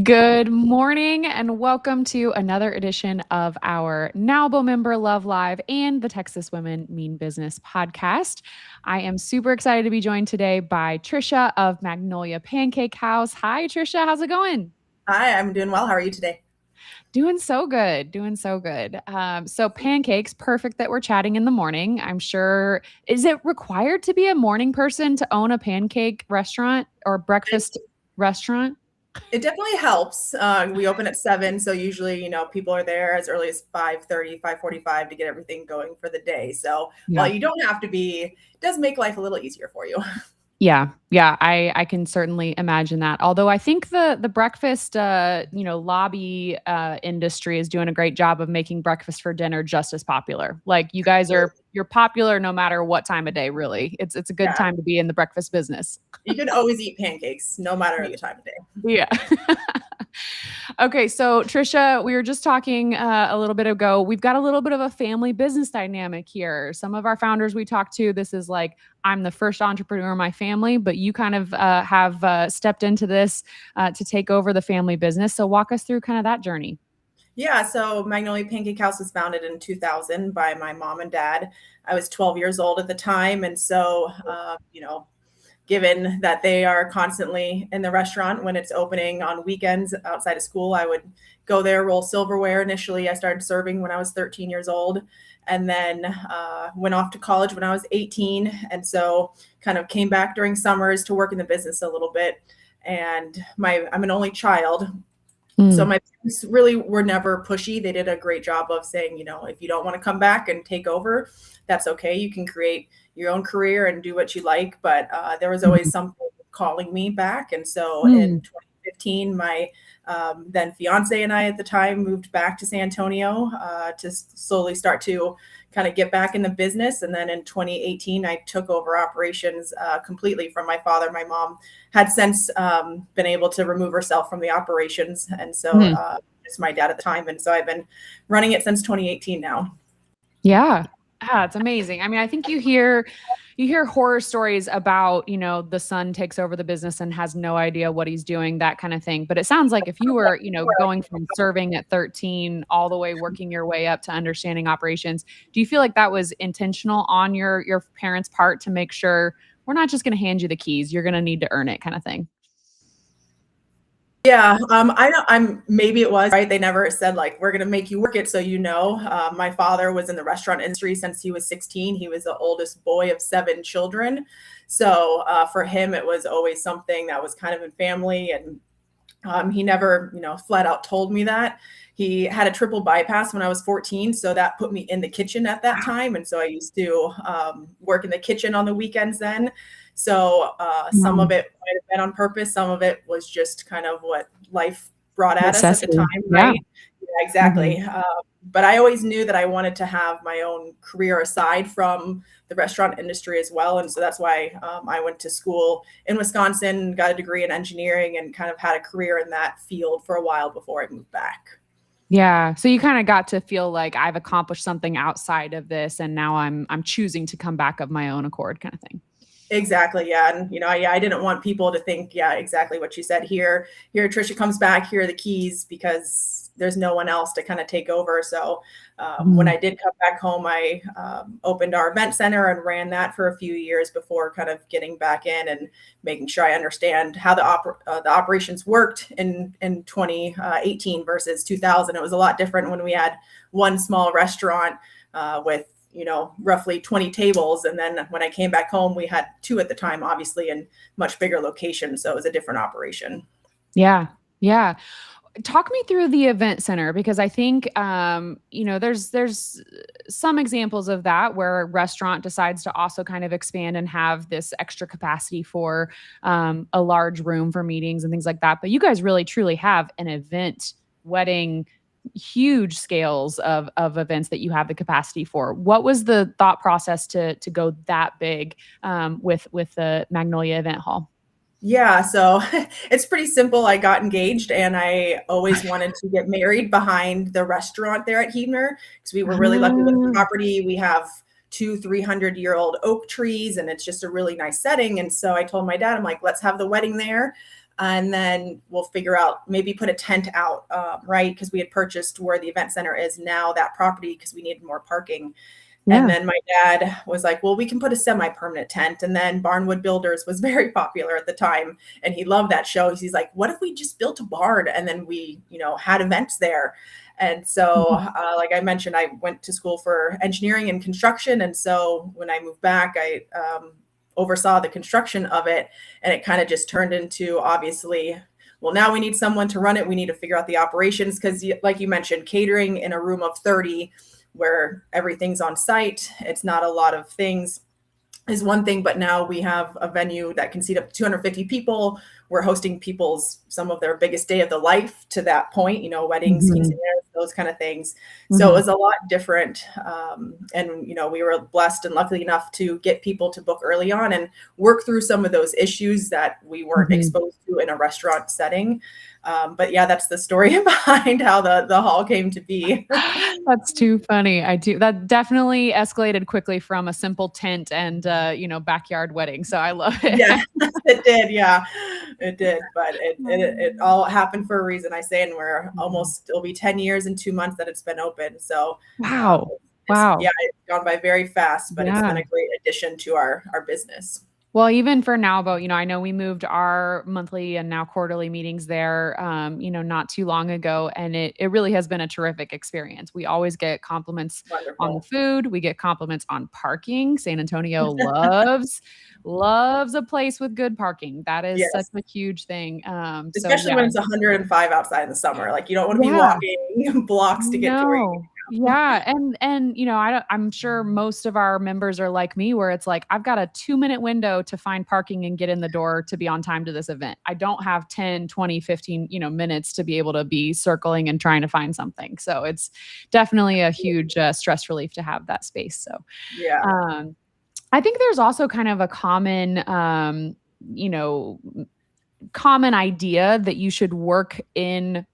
Good morning and welcome to another edition of our NAWBO Member Love Live and the Texas Women Mean Business podcast. I am super excited to be joined today by Tricia of Magnolia Pancake Haus. Hi, Tricia. How's it going? Hi, I'm doing well. How are you today? Doing so good. Doing so good. So pancakes, perfect that we're chatting in the morning. I'm sure. Is it required to be a morning person to own a pancake restaurant or breakfast restaurant? It definitely helps. We open at 7, so usually, people are there as early as 5:30, 5:45 to get everything going for the day. So while Yeah. you don't have to be, it does make life a little easier for you. Yeah, I can certainly imagine that. Although I think the breakfast, lobby, industry is doing a great job of making breakfast for dinner just as popular. Like, you guys you're popular no matter what time of day, really. It's a good Yeah, time to be in the breakfast business. you can always eat pancakes no matter the time of day. Yeah. Okay, so Trisha, we were just talking a little bit ago. We've got a little bit of a family business dynamic here. Some of our founders we talked to, this is like, I'm the first entrepreneur in my family, but you kind of have stepped into this to take over the family business. So walk us through kind of that journey. Yeah, so Magnolia Pancake House was founded in 2000 by my mom and dad. I was 12 years old at the time, and so given that they are constantly in the restaurant when it's opening on weekends outside of school, I would go there, roll silverware. Initially, I started serving when I was 13 years old, and then went off to college when I was 18. And so kind of came back during summers to work in the business a little bit. And I'm an only child. So Mm. my parents really were never pushy. They did a great job of saying, if you don't want to come back and take over, that's okay. You can create your own career and do what you like. But there was always something calling me back. And so in Mm. 2015, my then fiance and I at the time moved back to San Antonio to slowly start to kind of get back in the business. And then in 2018, I took over operations completely from my father. My mom had since been able to remove herself from the operations. And so Mm. it's my dad at the time. And so I've been running it since 2018 now. Yeah. Yeah, it's amazing. I mean, I think you hear horror stories about, the son takes over the business and has no idea what he's doing, that kind of thing. But it sounds like if you were, going from serving at 13 all the way working your way up to understanding operations, do you feel like that was intentional on your parents' part to make sure we're not just going to hand you the keys, you're going to need to earn it kind of thing? Yeah, I know maybe it was, right? They never said like we're gonna make you work it, so my father was in the restaurant industry since he was 16. He was the oldest boy of 7 children. So for him, it was always something that was kind of in family. And he never, flat out told me that. He had a triple bypass when I was 14, so that put me in the kitchen at that time. And so I used to work in the kitchen on the weekends then. So some of Wow. it might have been on purpose, some of it was just kind of what life brought at us at the time, Necessity. Yeah. right? Yeah, Mhm. exactly. But I always knew that I wanted to have my own career aside from the restaurant industry as well. And so that's why I went to school in Wisconsin, got a degree in engineering, and kind of had a career in that field for a while before I moved back. Yeah. So you kind of got to feel like I've accomplished something outside of this and now I'm choosing to come back of my own accord kind of thing. Exactly. Yeah. And, yeah, I didn't want people to think, yeah, exactly what you said here. Tricia comes back, here are the keys, because there's no one else to kind of take over. So when Mm. I did come back home, I opened our event center and ran that for a few years before kind of getting back in and making sure I understand how the operations worked in 2018 versus 2000. It was a lot different when we had one small restaurant with roughly 20 tables. And then when I came back home, we had two at the time, obviously, in much bigger locations. So it was a different operation. Yeah. Yeah. Talk me through the event center because I think there's some examples of that where a restaurant decides to also kind of expand and have this extra capacity for a large room for meetings and things like that. But you guys really truly have an event, wedding, huge scales of events that you have the capacity for. What was the thought process to go that big with the Magnolia Event Hall? Yeah, so it's pretty simple. I got engaged and I always wanted to get married behind the restaurant there at Heebner because we were really lucky with the Ah, property. We have two 300-year-old oak trees and it's just a really nice setting. And so I told my dad, I'm like, let's have the wedding there. and then we'll figure out, maybe put a tent out, right? Because we had purchased where the event center is now, that property, because we needed more parking. And then my dad was like, well, we can put a semi-permanent tent. And then Barnwood Builders was very popular at the time, and he loved that show. He's like, what if we just built a barn and then we, had events there? And so, like I mentioned, I went to school for engineering and construction. And so when I moved back, I oversaw the construction of it, and it kind of just turned into, obviously, well, now we need someone to run it. We need to figure out the operations, because like you mentioned, catering in a room of 30 where everything's on site, it's not a lot of things, is one thing. But now we have a venue that can seat up to 250 people. We're hosting some of their biggest day of the life to that point, weddings, quinceañeras, those kind of things. So it was a lot different. And, we were blessed and lucky enough to get people to book early on and work through some of those issues that we weren't exposed to in a restaurant setting. But yeah, that's the story behind how the hall came to be. That's too funny. That definitely escalated quickly from a simple tent and, backyard wedding. So I love it. Yeah, it did. Yeah, it did. But it all happened for a reason, I say, and it'll be 10 years and 2 months that it's been open. So wow. Yeah, it's gone by very fast, but it's been a great addition to our business. Well, even for NAWBO, I know we moved our monthly and now quarterly meetings there, not too long ago. And it really has been a terrific experience. We always get compliments on the food. We get compliments on parking. San Antonio loves a place with good parking. That is such a huge thing. Especially when it's 105 outside in the summer. Like, you don't want to be walking blocks to get to where you need to go. Yeah. And I'm sure most of our members are like me, where it's like, I've got a 2-minute window to find parking and get in the door to be on time to this event. I don't have 10, 20, 15, minutes to be able to be circling and trying to find something. So it's definitely a huge stress relief to have that space. So, I think there's also kind of a common, common idea that you should work in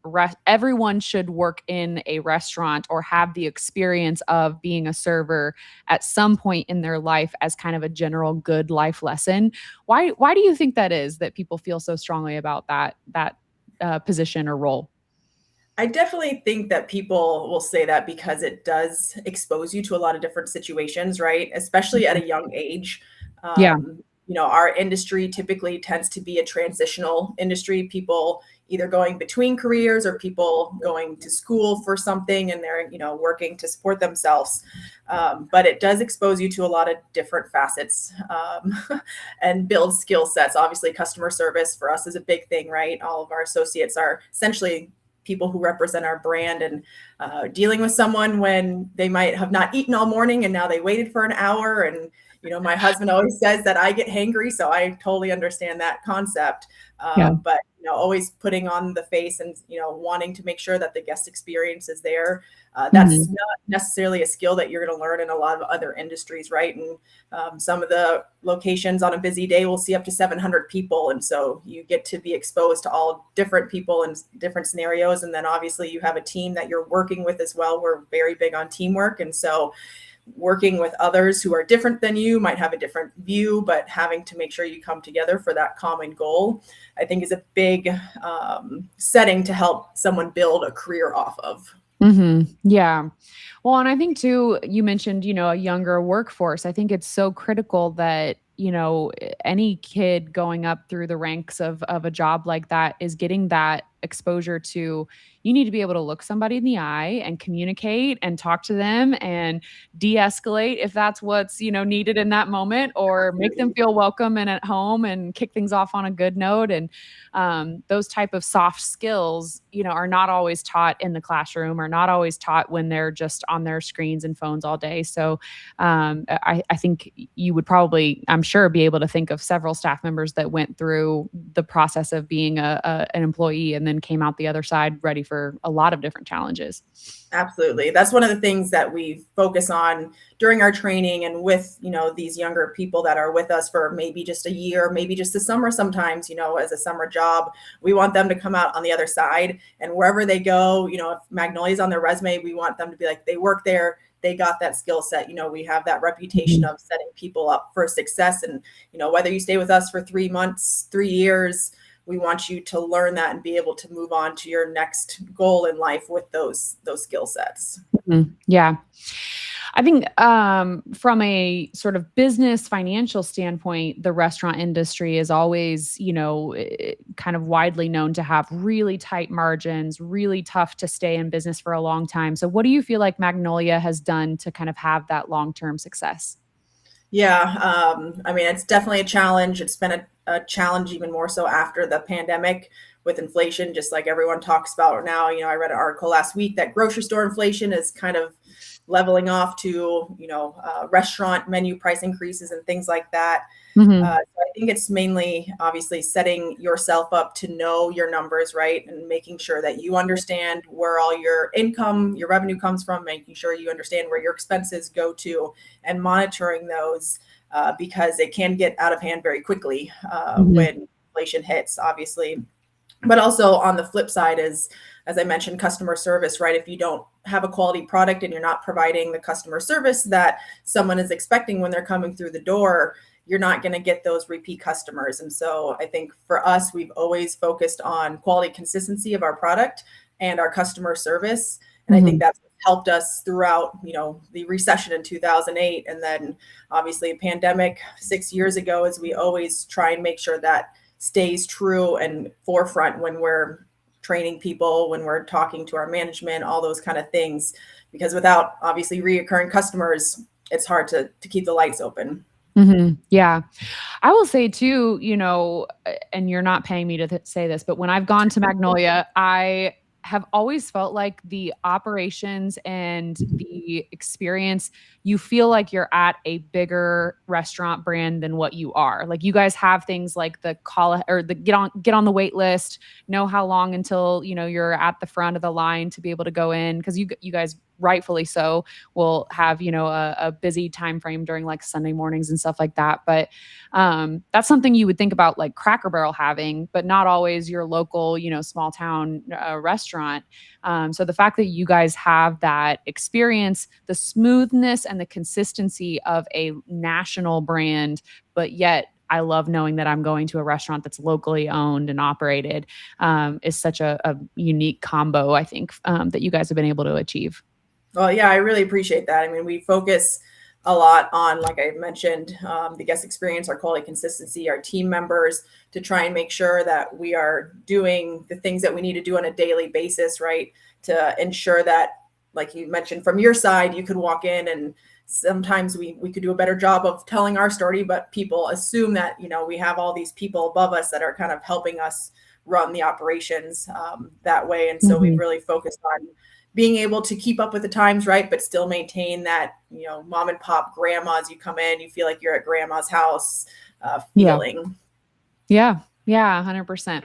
everyone should work in a restaurant or have the experience of being a server at some point in their life as kind of a general good life lesson. Why do you think that is, that people feel so strongly about that position or role? I definitely think that people will say that because it does expose you to a lot of different situations, right? Especially at a young age. Our industry typically tends to be a transitional industry. People either going between careers or people going to school for something and they're, working to support themselves. But it does expose you to a lot of different facets and build skill sets. Obviously, customer service for us is a big thing, right? All of our associates are essentially people who represent our brand, and dealing with someone when they might have not eaten all morning and now they waited for an hour. And my husband always says that I get hangry, so I totally understand that concept. But always putting on the face and wanting to make sure that the guest experience is there. That's not necessarily a skill that you're going to learn in a lot of other industries, right? And some of the locations on a busy day will see up to 700 people, and so you get to be exposed to all different people in different scenarios. And then obviously you have a team that you're working with as well. We're very big on teamwork, and so working with others who are different than you, might have a different view, but having to make sure you come together for that common goal, I think is a big setting to help someone build a career off of. Yeah. Well, and I think too, you mentioned, a younger workforce. I think it's so critical that, any kid going up through the ranks of a job like that is getting that exposure to, you need to be able to look somebody in the eye and communicate and talk to them and de-escalate if that's what's, needed in that moment, or make them feel welcome and at home and kick things off on a good note. And those type of soft skills, are not always taught in the classroom, or not always taught when they're just on their screens and phones all day. So I think you would probably, I'm sure, be able to think of several staff members that went through the process of being an employee and then came out the other side ready for a lot of different challenges. Absolutely. That's one of the things that we focus on during our training, and with, these younger people that are with us for maybe just a year, maybe just a summer sometimes, as a summer job. We want them to come out on the other side, and wherever they go, if Magnolia's on their resume, we want them to be like, they work there, they got that skill set. We have that reputation of setting people up for success. And, whether you stay with us for 3 months, 3 years, we want you to learn that and be able to move on to your next goal in life with those skill sets. Yeah. I think from a sort of business financial standpoint, the restaurant industry is always, kind of widely known to have really tight margins, really tough to stay in business for a long time. So what do you feel like Magnolia has done to kind of have that long-term success? Yeah, I mean, it's definitely a challenge. It's been a challenge even more so after the pandemic with inflation, just like everyone talks about now. I read an article last week that grocery store inflation is kind of leveling off to, restaurant menu price increases and things like that. Hmm. So I think it's mainly obviously setting yourself up to know your numbers, right? And making sure that you understand where all your income, your revenue comes from, making sure you understand where your expenses go to, and monitoring those because it can get out of hand very quickly Hmm. when inflation hits, obviously. But also on the flip side is, as I mentioned, customer service, right? If you don't have a quality product and you're not providing the customer service that someone is expecting when they're coming through the door, you're not going to get those repeat customers. And so I think for us, we've always focused on quality consistency of our product and our customer service. And I think Hmm. that's helped us throughout, the recession in 2008. And then obviously a pandemic 6 years ago, as we always try and make sure that stays true and forefront when we're training people, when we're talking to our management, all those kind of things. Because without obviously reoccurring customers, it's hard to keep the lights open. Yeah. I will say too, and you're not paying me to say this, but when I've gone to Magnolia, I have always felt like the operations and the experience, you feel like you're at a bigger restaurant brand than what you are. Like you guys have things like the call or the get on the wait list, know how long until, you're at the front of the line to be able to go in. Cause you guys rightfully so will have, a busy time frame during like Sunday mornings and stuff like that. But that's something you would think about like Cracker Barrel having, but not always your local, small town restaurant. So the fact that you guys have that experience, the smoothness and the consistency of a national brand, but yet I love knowing that I'm going to a restaurant that's locally owned and operated, is such a unique combo, I think, that you guys have been able to achieve. Well, yeah, I really appreciate that. I mean, we focus a lot on, like I mentioned, the guest experience, our quality consistency, our team members, to try and make sure that we are doing the things that we need to do on a daily basis, right? To ensure that, like you mentioned, from your side, you could walk in and sometimes we could do a better job of telling our story, but people assume that, we have all these people above us that are kind of helping us run the operations that way. And so we've Mhm. really focused on being able to keep up with the times, right, but still maintain that, mom and pop grandmas, you come in, you feel like you're at grandma's house Yeah. feeling. Yeah. Yeah. 100%.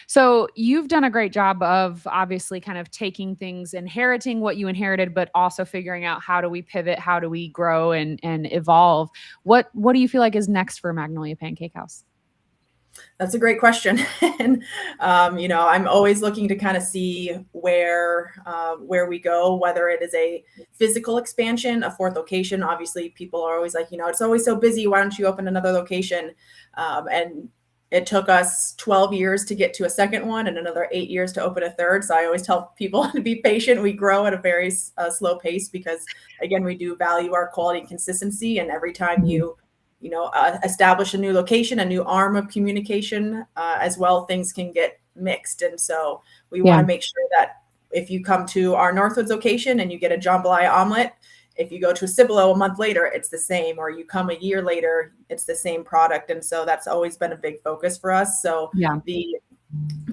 So you've done a great job of obviously kind of taking things, inheriting what you inherited, but also figuring out how do we pivot, how do we grow and evolve. What do you feel like is next for Magnolia Pancake House? That's a great question. And I'm always looking to kind of see where we go, whether it is a physical expansion, a fourth location. Obviously, people are always like, it's always so busy. Why don't you open another location? And it took us 12 years to get to a second one and another 8 years to open a third. So I always tell people to be patient. We grow at a very slow pace because, again, we do value our quality and consistency. And every time Mhm. establish a new location, a new arm of communication as well, things can get mixed. And so we want Yeah. to make sure that if you come to our Northwoods location and you get a jambalaya omelet, if you go to a Cibolo a month later, it's the same, or you come a year later, it's the same product. And so that's always been a big focus for us. So Yeah. the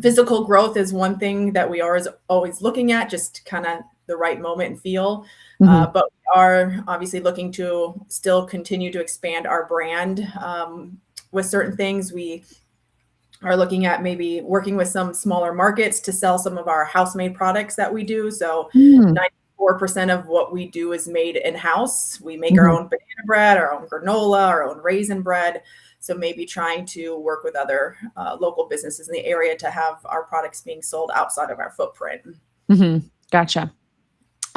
physical growth is one thing that we are always looking at, just kind of the right moment and feel. Mhm. But we are obviously looking to still continue to expand our brand with certain things. We are looking at maybe working with some smaller markets to sell some of our house-made products that we do. So Mm. 94% of what we do is made in-house. We make our Mhm. own banana bread, our own granola, our own raisin bread. So maybe trying to work with other local businesses in the area to have our products being sold outside of our footprint. Mhm. Gotcha.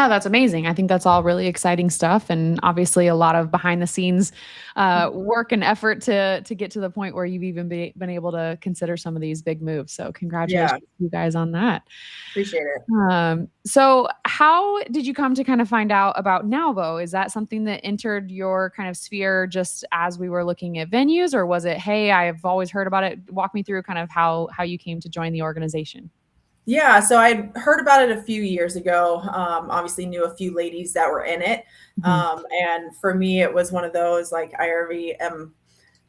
Yeah, that's amazing. I think that's all really exciting stuff, and obviously a lot of behind the scenes work and effort to get to the point where you've even been able to consider some of these big moves. So Yeah, congratulations to you guys on that. appreciate it. So how did you come to kind of find out about NAWBO? Is that something that entered your kind of sphere just as we were looking at venues, or was it, hey, I've always heard about it? Walk me through kind of how you came to join the organization. Yeah, so I'd heard about it a few years ago. Obviously, knew a few ladies that were in it, Mhm. and for me, it was one of those like I already am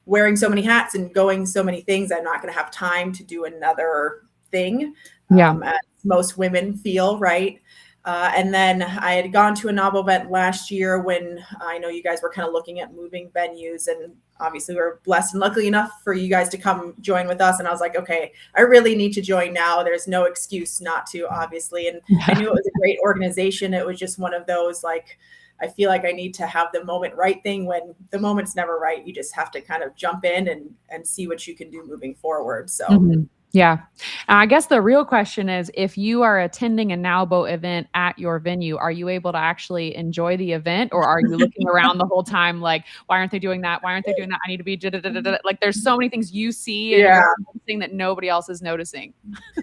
wearing so many hats and going so many things. I'm not going to have time to do another thing, Yeah. as most women feel, right? And then I had gone to a NAWBO event last year when I know you guys were kind of looking at moving venues, and obviously we were blessed and lucky enough for you guys to come join with us. And I was like, okay, I really need to join now. There's no excuse not to, obviously. And I Yeah. knew it was a great organization. It was just one of those like, I feel like I need to have the moment right thing. When the moment's never right, you just have to kind of jump in and see what you can do moving forward. So Mhm. Yeah. I guess the real question is, if you are attending a NOWBO event at your venue, are you able to actually enjoy the event, or are you looking around the whole time like, "Why aren't they doing that? Why aren't they doing that? I need to be da da da da da." Like, there's so many things you see and you're yeah, noticing that nobody else is noticing.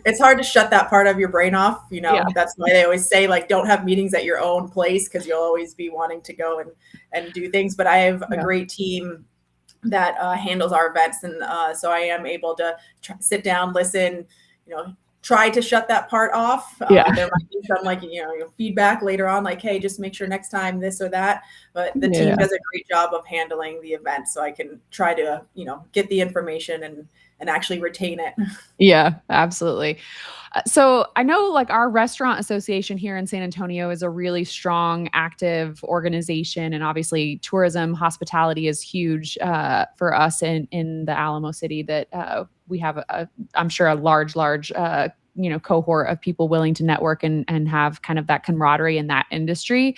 it's hard to shut that part of your brain off. Yeah. That's why they always say like don't have meetings at your own place because you'll always be wanting to go and do things. But I have a Yeah. great team that handles our events, and so I am able to sit down, listen, try to shut that part off. Yeah. There might be some like feedback later on, like, hey, just make sure next time this or that. But the team Yeah. does a great job of handling the event, so I can try to get the information and actually retain it. Yeah, absolutely. So I know like our restaurant association here in San Antonio is a really strong, active organization, and obviously tourism, hospitality is huge for us in the Alamo City. That we have I'm sure a large cohort of people willing to network and have kind of that camaraderie in that industry.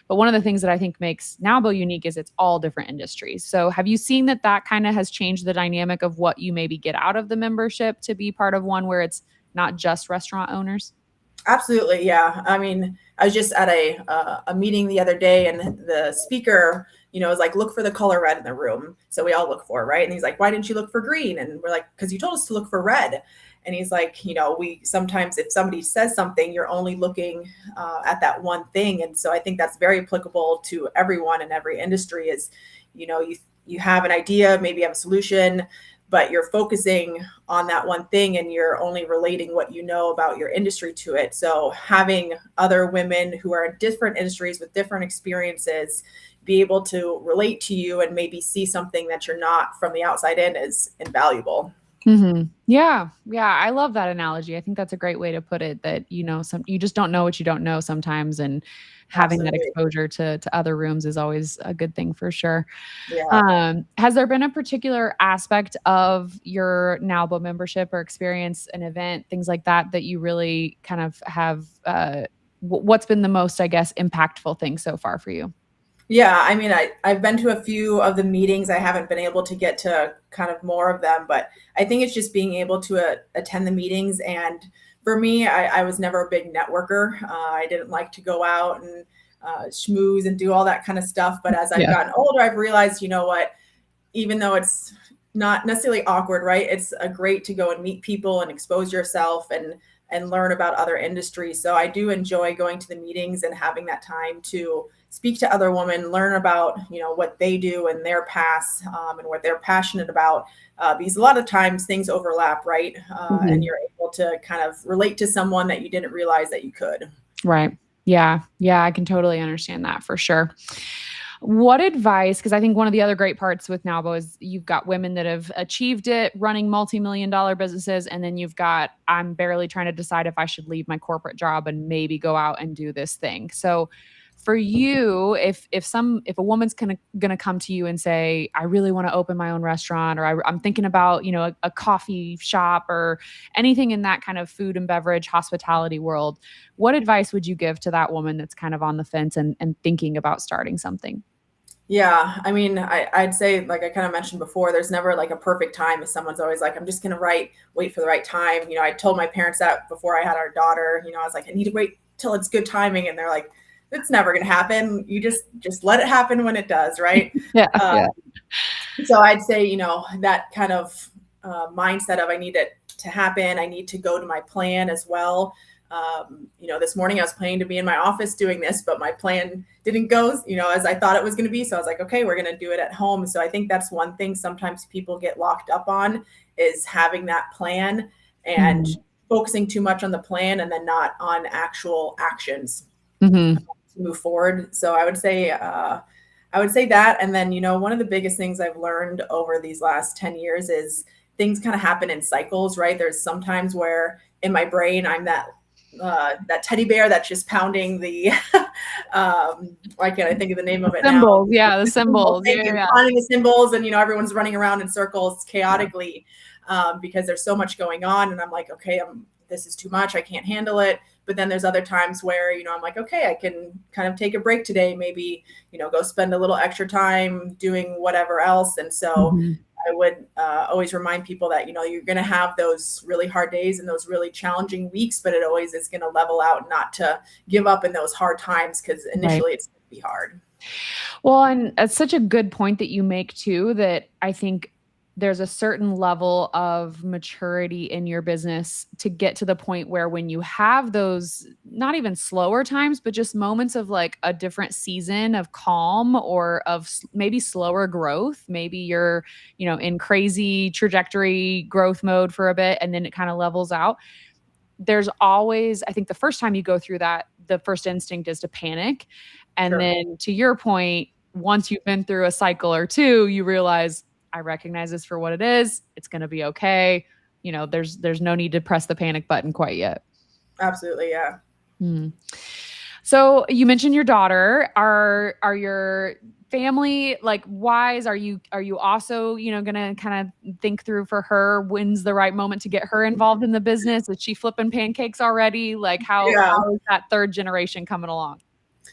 But one of the things that I think makes NAWBO unique is it's all different industries. So have you seen that kind of has changed the dynamic of what you maybe get out of the membership to be part of one where it's not just restaurant owners? Absolutely, yeah. I mean, I was just at a meeting the other day, and the speaker, was like, "Look for the color red in the room." So we all look for it, right? And he's like, "Why didn't you look for green?" And we're like, "Because you told us to look for red." And he's like, we sometimes if somebody says something, you're only looking at that one thing, and so I think that's very applicable to everyone in every industry. Is you have an idea, maybe you have a solution, but you're focusing on that one thing and you're only relating what you know about your industry to it. So having other women who are in different industries with different experiences be able to relate to you and maybe see something that you're not from the outside in is invaluable. Yeah. Yeah. I love that analogy. I think that's a great way to put it, that, you just don't know what you don't know sometimes. And having that Absolutely. exposure to other rooms is always a good thing for sure. Yeah. Has there been a particular aspect of your NAWBO membership or experience, an event, things like that, that you really kind of have, what's been the most, I guess, impactful thing so far for you? Yeah, I mean, I've been to a few of the meetings. I haven't been able to get to kind of more of them, but I think it's just being able to attend the meetings. And for me, I was never a big networker. I didn't like to go out and schmooze and do all that kind of stuff. But as I've Yeah. gotten older, I've realized, what, even though it's not necessarily awkward, right? It's a great to go and meet people and expose yourself and learn about other industries. So I do enjoy going to the meetings and having that time to speak to other women, learn about what they do in their past, and what they're passionate about. Because a lot of times things overlap, right? And Mhm. you're able to kind of relate to someone that you didn't realize that you could. Right. Yeah. Yeah. I can totally understand that for sure. What advice, because I think one of the other great parts with NAWBO is you've got women that have achieved it running multi-million dollar businesses. And then you've got, I'm barely trying to decide if I should leave my corporate job and maybe go out and do this thing. So for you, if a woman's gonna come to you and say, I really want to open my own restaurant, or I'm thinking about, a coffee shop or anything in that kind of food and beverage hospitality world, what advice would you give to that woman that's kind of on the fence and thinking about starting something? Yeah, I mean, I'd say, like I kind of mentioned before, there's never like a perfect time. If someone's always like, I'm just gonna wait for the right time. I told my parents that before I had our daughter. I was like, I need to wait till it's good timing, and they're like, it's never going to happen. You just let it happen when it does. Right. Yeah. So I'd say, that kind of mindset of I need it to happen. I need to go to my plan as well. This morning I was planning to be in my office doing this, but my plan didn't go, as I thought it was going to be. So I was like, okay, we're going to do it at home. So I think that's one thing sometimes people get locked up on, is having that plan and focusing too much on the plan and then not on actual actions to move forward. So I would say that. And then, one of the biggest things I've learned over these last 10 years is things kind of happen in cycles, right? There's sometimes where in my brain, I'm that teddy bear that's just pounding the, why can't I think of the name of it symbols, now? Yeah, the symbols. Pounding the symbols, and, everyone's running around in circles chaotically because there's so much going on. And I'm like, okay, this is too much. I can't handle it. But then there's other times where, I'm like, okay, I can kind of take a break today, maybe, go spend a little extra time doing whatever else. And so I would always remind people that, you're going to have those really hard days and those really challenging weeks, but it always is going to level out, not to give up in those hard times, because initially it's going to be hard. Well, and it's such a good point that you make too, that I think there's a certain level of maturity in your business to get to the point where when you have those, not even slower times, but just moments of like a different season of calm or of maybe slower growth, maybe you're, in crazy trajectory growth mode for a bit, and then it kind of levels out. There's always, I think the first time you go through that, the first instinct is to panic. And then to your point, once you've been through a cycle or two, you realize, I recognize this for what it is. It's going to be okay. There's no need to press the panic button quite yet. Absolutely. Yeah. So you mentioned your daughter. Are your family wise? Are you also, going to kind of think through for her, when's the right moment to get her involved in the business? Is she flipping pancakes already? How is that third generation coming along?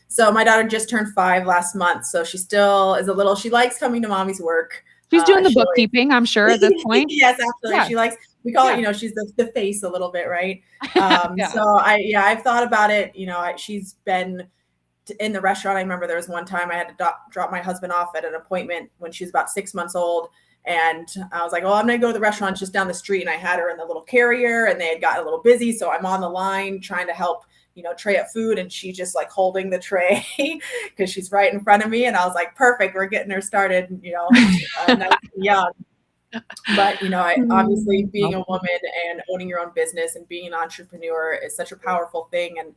So my daughter just turned 5 last month. So she still is she likes coming to mommy's work. She's doing the bookkeeping, I'm sure, at this point. Yes, absolutely. Yeah. She likes, we call it, she's the face a little bit, right? So I've thought about it. She's been in the restaurant. I remember there was one time I had to drop my husband off at an appointment when she was about 6 months old. And I was like, oh, I'm going to go to the restaurant just down the street. And I had her in the little carrier, and they had gotten a little busy. So I'm on the line trying to help, tray up food, and she just holding the tray because she's right in front of me. And I was like, perfect, we're getting her started, nice and young. But, obviously being a woman and owning your own business and being an entrepreneur is such a powerful thing. And,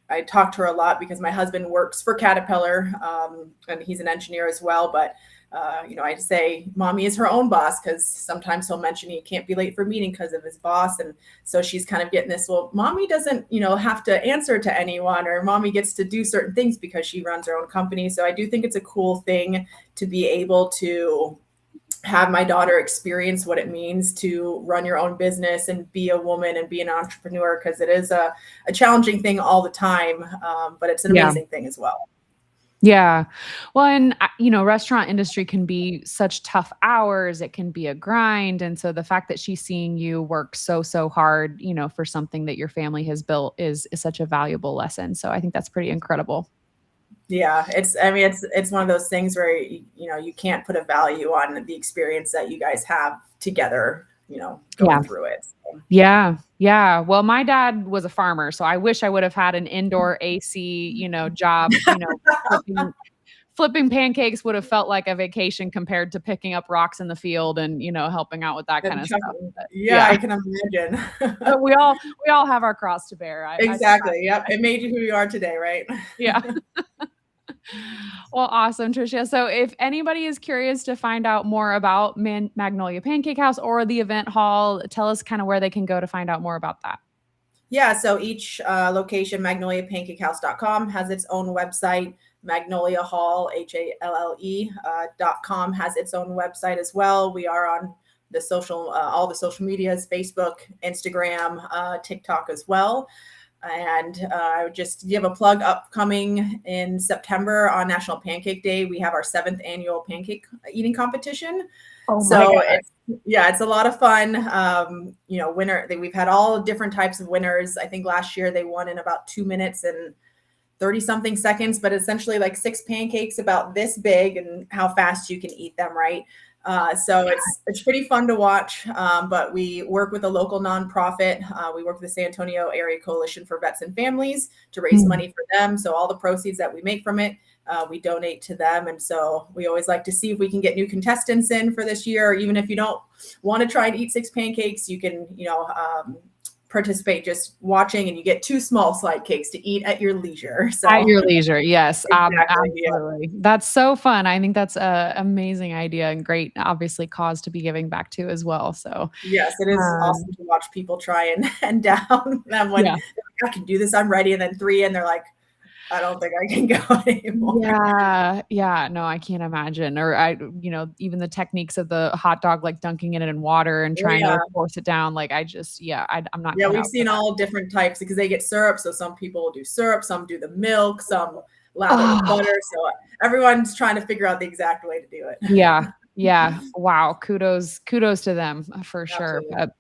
I talk to her a lot because my husband works for Caterpillar, and he's an engineer as well. But I say mommy is her own boss, because sometimes he'll mention he can't be late for a meeting because of his boss. And so she's kind of getting this, well, mommy doesn't, have to answer to anyone, or mommy gets to do certain things because she runs her own company. So I do think it's a cool thing to be able to have my daughter experience what it means to run your own business and be a woman and be an entrepreneur, because it is a challenging thing all the time, but it's an amazing thing as well. Yeah. Well, and restaurant industry can be such tough hours. It can be a grind. And so the fact that she's seeing you work so hard, for something that your family has built is such a valuable lesson. So I think that's pretty incredible. Yeah. It's one of those things where, you can't put a value on the experience that you guys have together, going through it. So. Yeah. Yeah. Well, my dad was a farmer, so I wish I would have had an indoor AC, job, flipping pancakes would have felt like a vacation compared to picking up rocks in the field and, helping out with that kind of stuff. But, I can imagine. But we all have our cross to bear. Exactly. Yep. It made you who you are today, right? Yeah. Well, awesome, Tricia. So if anybody is curious to find out more about Magnolia Pancake Haus or the event hall, tell us kind of where they can go to find out more about that. Yeah. So each location, magnoliapancakehaus.com, has its own website. Magnolia Hall, HALLE.com, has its own website as well. We are on the all the social medias, Facebook, Instagram, TikTok as well. And I would just give a plug. Upcoming in September on National Pancake Day, we have our 7th annual pancake eating competition. Oh, so it's a lot of fun. We've had all different types of winners. I think last year they won in about 2 minutes, and 30 something seconds, but essentially like 6 pancakes about this big and how fast you can eat them, right? So it's pretty fun to watch, but we work with a local nonprofit. We work with the San Antonio Area Coalition for Vets and Families to raise money for them. So all the proceeds that we make from it, we donate to them. And so we always like to see if we can get new contestants in for this year. Even if you don't want to try to eat 6 pancakes, you can, participate just watching, and you get 2 small slide cakes to eat at your leisure. So at your leisure. Yes, exactly, absolutely. Yeah. That's so fun. I think that's a amazing idea and great, obviously, cause to be giving back to as well. So yes, it is awesome to watch people try and down them when I can do this, I'm ready. And then 3 and they're like, I don't think I can go anymore. Yeah. No, I can't imagine. Or even the techniques of the hot dog, like dunking it in water and trying to force it down. Like I'm not. Yeah, we've seen all different types because they get syrup. So some people do syrup, some do the milk, some lather with butter. So everyone's trying to figure out the exact way to do it. Yeah. Wow. Kudos to them for sure. But,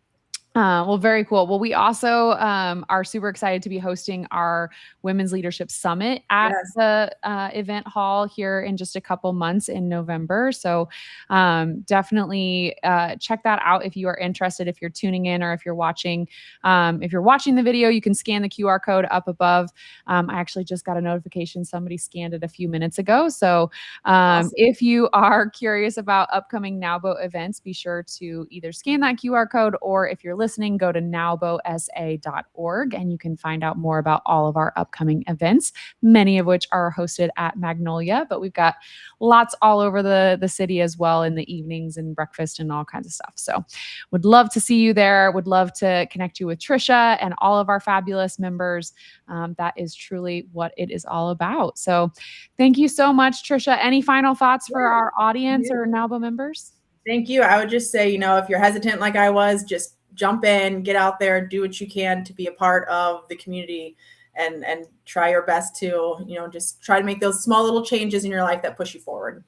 well, very cool. Well, we also are super excited to be hosting our Women's Leadership Summit at the event hall here in just a couple months in November. So definitely check that out if you are interested, if you're tuning in or if you're watching. If you're watching the video, you can scan the QR code up above. I actually just got a notification. Somebody scanned it a few minutes ago. So awesome. If you are curious about upcoming NAWBO events, be sure to either scan that QR code, or if you're listening, go to nowbosa.org and you can find out more about all of our upcoming events, many of which are hosted at Magnolia, but we've got lots all over the city as well in the evenings and breakfast and all kinds of stuff. So would love to see you there. Would love to connect you with Tricia and all of our fabulous members. That is truly what it is all about. So thank you so much, Tricia. Any final thoughts for our audience or NAWBO members? Thank you. I would just say, if you're hesitant like I was, just jump in, get out there, do what you can to be a part of the community, and try your best to, just try to make those small little changes in your life that push you forward.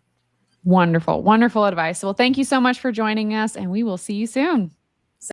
Wonderful, wonderful advice. Well, thank you so much for joining us, and we will see you soon.